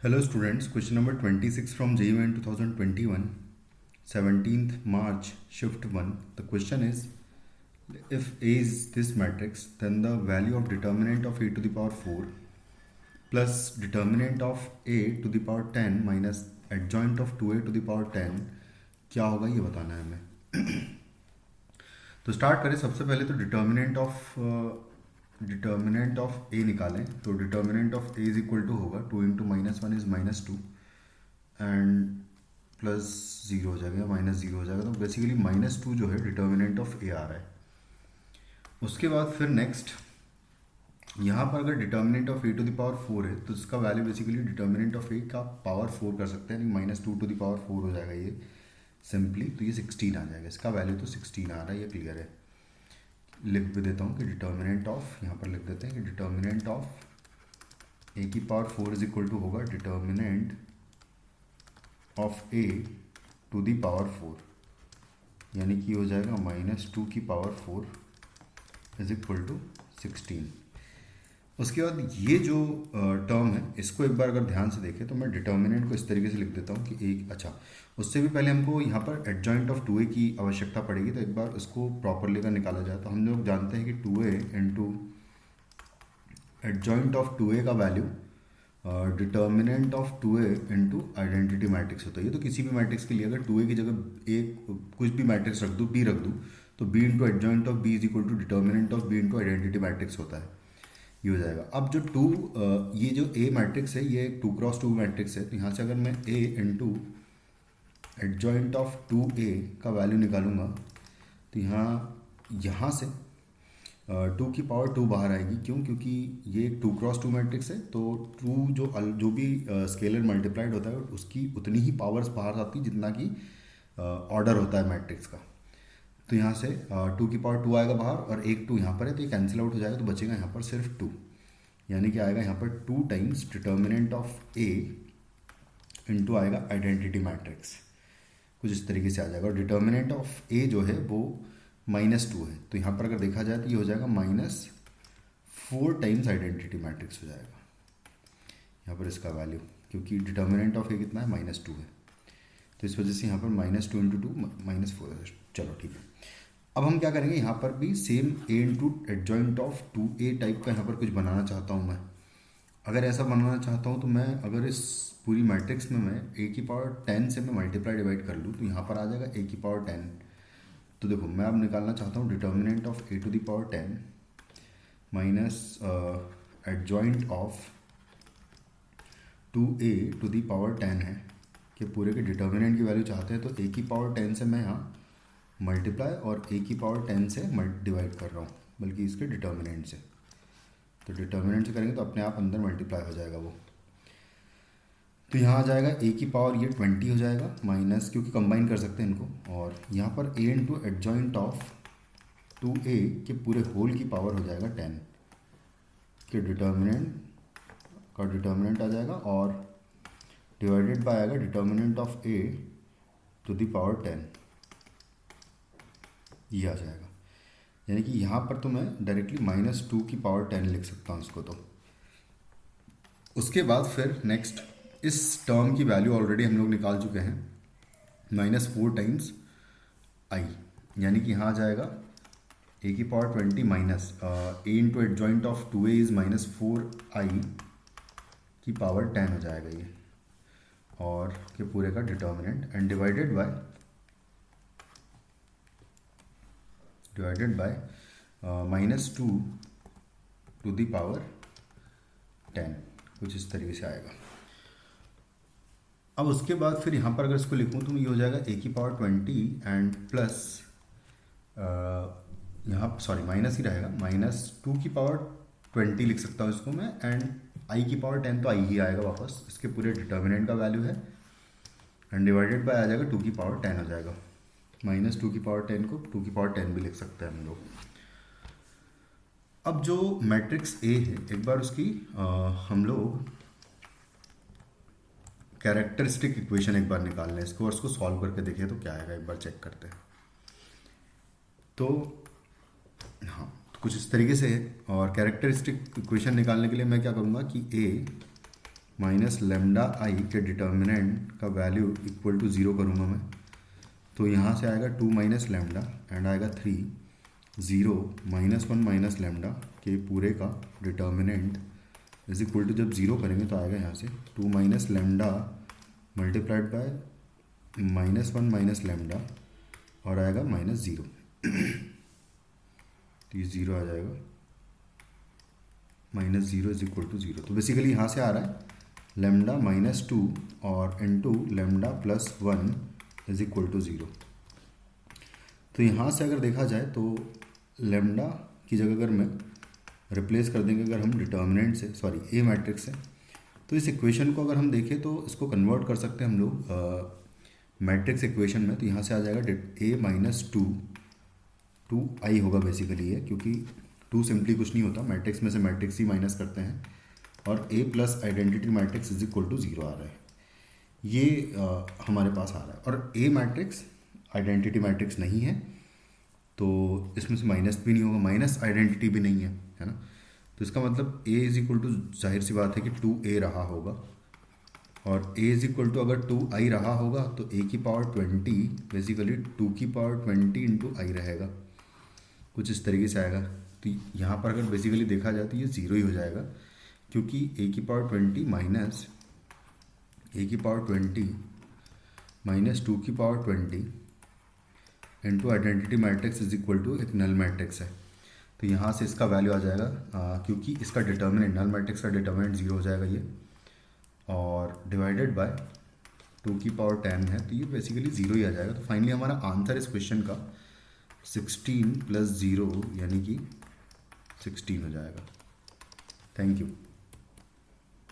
Hello students, question number 26 from JUN 2021, 17th March, shift 1. The question is, if A is this matrix, then the value of determinant of A to the power 4 plus determinant of A to the power 10 minus adjoint of 2A to the power 10 क्या होगा ये बताना है हमें। तो start करें। सबसे पहले तो डिटर्मिनेंट ऑफ ए निकालें। तो determinant of A is equal to होगा 2 into -1 is -2 and plus zero हो जाएगा, -0 हो जाएगा। तो बेसिकली -2 जो है डिटर्मिनेंट ऑफ ए आ रहा है। उसके बाद फिर नेक्स्ट यहाँ पर अगर determinant of A to the power 4 है तो इसका value basically determinant of A का पावर 4 कर सकते हैं, यानी -2 टू द पावर 4 हो जाएगा ये सिंपली। तो ये 16 आ जाएगा, इसका वैल्यू तो 16 आ रहा है, ये क्लियर है। लिख भी देता हूँ कि डिटर्मिनेंट ऑफ, यहाँ पर लिख देते हैं कि डिटर्मिनेंट ऑफ ए की पावर 4 इज इक्वल टू होगा determinant of A to the power 4, यानी कि हो जाएगा -2 की पावर 4 इज इक्वल टू 16। उसके बाद ये जो टर्म है इसको एक बार अगर ध्यान से देखें तो मैं डिटर्मिनेंट को इस तरीके से लिख देता हूँ कि एक, अच्छा उससे भी पहले हमको यहाँ पर एडजॉइंट ऑफ 2a की आवश्यकता पड़ेगी। तो एक बार इसको प्रॉपरली अगर निकाला जाए तो हम लोग जानते हैं कि 2a into adjoint of 2a का value determinant of 2a into identity matrix होता है। ये तो किसी भी मैट्रिक्स के लिए अगर 2a की जगह एक कुछ भी मैट्रिक्स रख दूँ, b रख दूँ, तो b into adjoint of b is equal to determinant of b into identity matrix होता है, ये हो जाएगा। अब जो ये जो ए मैट्रिक्स है ये 2x2 मैट्रिक्स है। तो यहाँ से अगर मैं a into adjoint of 2a का वैल्यू निकालूंगा तो यहाँ से 2 की पावर 2 बाहर आएगी। क्यों? क्योंकि ये 2x2 मैट्रिक्स है, तो 2 जो भी स्केलर मल्टीप्लाइड होता है उसकी उतनी ही पावर्स बाहर आती है जितना कि ऑर्डर होता है मैट्रिक्स का। तो यहाँ से 2 की पावर 2 आएगा बाहर और एक 2 यहाँ पर है, तो ये कैंसिल आउट हो जाएगा, तो बचेगा यहाँ पर सिर्फ 2, यानी कि आएगा यहाँ पर 2 times determinant of A into आएगा आइडेंटिटी मैट्रिक्स, कुछ इस तरीके से आ जाएगा। और डिटर्मिनेंट ऑफ ए जो है वो -2 है, तो यहाँ पर अगर देखा जाए तो ये हो जाएगा -4 टाइम्स आइडेंटिटी मैट्रिक्स हो जाएगा यहाँ पर इसका वैल्यू, क्योंकि डिटर्मिनेंट ऑफ ए कितना है -2 है। तो इस वजह से यहाँ पर -2 इंटू 2 -4 है। चलो ठीक है। अब हम क्या करेंगे, यहाँ पर भी same a into adjoint of 2a type का यहाँ पर कुछ बनाना चाहता हूँ मैं। अगर ऐसा बनाना चाहता हूँ तो मैं अगर इस पूरी मैट्रिक्स में मैं a की पावर 10 से मैं मल्टीप्लाई डिवाइड कर लूँ तो यहाँ पर आ जाएगा a की पावर 10। तो देखो मैं अब निकालना चाहता हूँ determinant of a to the power 10 minus adjoint of 2a to the power 10 है कि पूरे के डिटर्मिनेंट की वैल्यू चाहते हैं। तो a की पावर 10 से मैं यहाँ मल्टीप्लाई और a की पावर 10 से डिवाइड कर रहा हूँ, बल्कि इसके डिटर्मिनेंट से। तो डिटर्मिनेंट से करेंगे तो अपने आप अंदर मल्टीप्लाई हो जाएगा वो। तो यहाँ आ जाएगा a की पावर ये 20 हो जाएगा माइनस, क्योंकि कंबाइन कर सकते हैं इनको, और यहाँ पर a into adjoint of 2a के पूरे होल की पावर हो जाएगा 10 के डिटर्मिनेंट आ जाएगा, और डिवाइडेड बाय आएगा determinant of a to the power 10, ये आ जाएगा। यानी कि यहाँ पर तो मैं डायरेक्टली -2 की पावर 10 लिख सकता हूँ इसको। तो उसके बाद फिर नेक्स्ट इस टर्म की वैल्यू ऑलरेडी हम लोग निकाल चुके हैं, -4 टाइम्स i, यानी कि यहाँ आ जाएगा a की power 20 minus a into adjoint of 2a is -4i की पावर 10 हो जाएगा ये, और के पूरे का determinant and divided by -2 to the power 10, कुछ इस तरीके से आएगा। अब उसके बाद फिर यहाँ पर अगर इसको लिखूँ तो ये हो जाएगा a की पावर 20 एंड प्लस यहाँ सॉरी माइनस ही रहेगा, -2 की पावर 20 लिख सकता हूँ इसको मैं, एंड i की पावर 10 तो i ही आएगा वापस, इसके पूरे डिटर्मिनेंट का वैल्यू है, एंड डिवाइडेड बाय आ जाएगा 2 की पावर 10 हो जाएगा। -2 की पावर 10 को 2 की पावर 10 भी लिख सकते हैं हम लोग। अब जो मैट्रिक्स A है एक बार उसकी हम लोग कैरेक्टरिस्टिक इक्वेशन एक बार निकाल लें इसको, और उसको सॉल्व करके देखें तो क्या आएगा, एक बार चेक करते हैं। तो हाँ, कुछ इस तरीके से है। और कैरेक्टरिस्टिक इक्वेशन निकालने के लिए मैं क्या करूँगा कि a माइनस लेमडा आई के डिटर्मिनेंट का वैल्यू इक्वल टू 0 करूँगा मैं, तो यहाँ से आएगा 2 माइनस लेमडा एंड आएगा 3, 0 -1 माइनस लेमडा के पूरे का डिटर्मिनेंट इज इक्वल टू, जब 0 करेंगे तो आएगा यहाँ से 2 minus lambda multiplied by -1 minus lambda और आएगा -0 तो ये 0 आ जाएगा, -0 इज इक्वल टू 0। तो बेसिकली यहाँ से आ रहा है लेमडा -2 और into lambda +1 is equal to 0। तो यहाँ से अगर देखा जाए तो लेमडा की जगह अगर मैं रिप्लेस कर देंगे अगर हम डिटर्मिनेंट से, सॉरी ए मैट्रिक्स से, तो इस इक्वेशन को अगर हम देखें तो इसको कन्वर्ट कर सकते हैं हम लोग मैट्रिक्स इक्वेशन में। तो यहाँ से आ जाएगा A - 2 आई होगा बेसिकली ये, क्योंकि 2 सिंपली कुछ नहीं होता, मैट्रिक्स में से मैट्रिक्स ही माइनस करते हैं, और A plus identity matrix is equal to 0 आ रहा है, ये हमारे पास आ रहा है। और A मैट्रिक्स आइडेंटिटी मैट्रिक्स नहीं है, तो इसमें से माइनस भी नहीं होगा, माइनस आइडेंटिटी भी नहीं है ना। तो इसका मतलब A इज इक्वल टू, जाहिर सी बात है कि 2A रहा होगा, और A इज इक्वल टू अगर 2i रहा होगा तो A की पावर 20 बेसिकली 2 की पावर 20 इंटू आई रहेगा, कुछ इस तरीके से आएगा। तो यहाँ पर अगर बेसिकली देखा जाए तो ये 0 ही हो जाएगा, क्योंकि A की पावर 20 माइनस A की पावर 20 माइनस 2 की power 20 into identity matrix is equal to एक नल मैट्रिक्स है। तो यहाँ से इसका वैल्यू आ जाएगा, क्योंकि इसका डिटर्मिनेंट, नल मैट्रिक्स का डिटर्मिनेंट 0 हो जाएगा ये, और डिवाइडेड बाय 2 की पावर 10 है, तो ये बेसिकली 0 ही आ जाएगा। तो फाइनली हमारा आंसर इस क्वेश्चन का 16 + 0 यानी कि 16 हो जाएगा। Thank you.